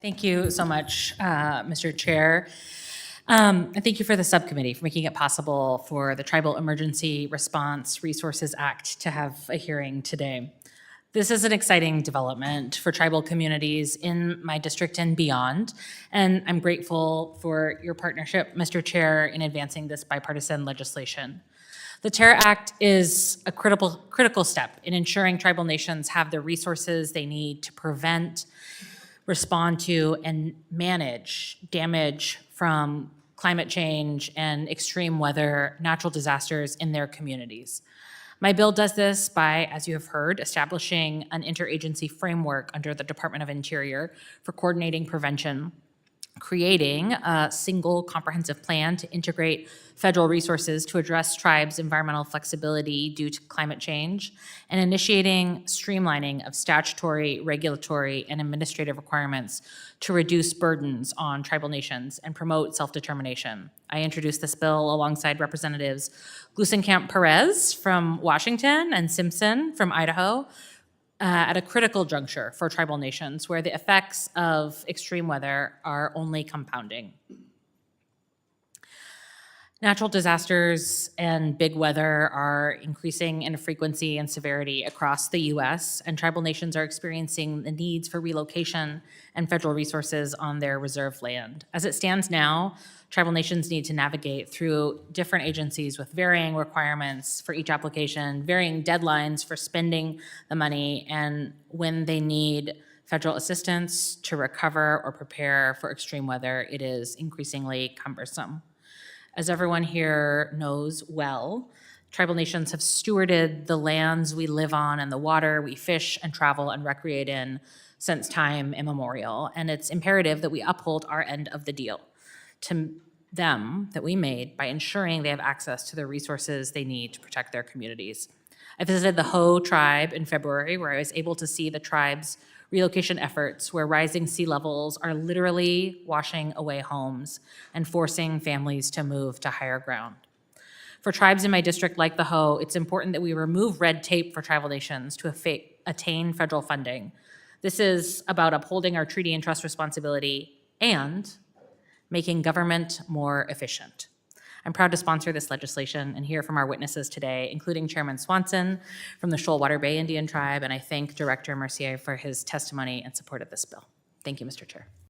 Thank you so much, Mr. Chair. And thank you for the subcommittee for making it possible for the Tribal Emergency Response Resources Act to have a hearing today. This is an exciting development for tribal communities in my district and beyond, and I'm grateful for your partnership, Mr. Chair, in advancing this bipartisan legislation. The TERRA Act is a critical step in ensuring tribal nations have the resources they need to prevent, respond to, and manage damage from climate change and extreme weather, natural disasters in their communities. My bill does this by, as you have heard, establishing an interagency framework under the Department of Interior for coordinating prevention, creating a single comprehensive plan to integrate federal resources to address tribes' environmental flexibility due to climate change, and initiating streamlining of statutory, regulatory, and administrative requirements to reduce burdens on tribal nations and promote self-determination. I introduced this bill alongside Representatives Gluesenkamp-Perez from Washington and Simpson from Idaho, at a critical juncture for tribal nations where the effects of extreme weather are only compounding. Natural disasters and big weather are increasing in frequency and severity across the U.S., and tribal nations are experiencing the needs for relocation and federal resources on their reserved land. As it stands now, tribal nations need to navigate through different agencies with varying requirements for each application, varying deadlines for spending the money, and when they need federal assistance to recover or prepare for extreme weather, it is increasingly cumbersome. As everyone here knows well, tribal nations have stewarded the lands we live on and the water we fish and travel and recreate in since time immemorial, and it's imperative that we uphold our end of the deal to them that we made by ensuring they have access to the resources they need to protect their communities. I visited the Hoh tribe in February, where I was able to see the tribe's relocation efforts, where rising sea levels are literally washing away homes and forcing families to move to higher ground. For tribes in my district like the Hoh, it's important that we remove red tape for tribal nations to attain federal funding. This is about upholding our treaty and trust responsibility and making government more efficient. I'm proud to sponsor this legislation and hear from our witnesses today, including Chairman Swanson from the Shoalwater Bay Indian Tribe, and I thank Director Mercier for his testimony and support of this bill. Thank you, Mr. Chair.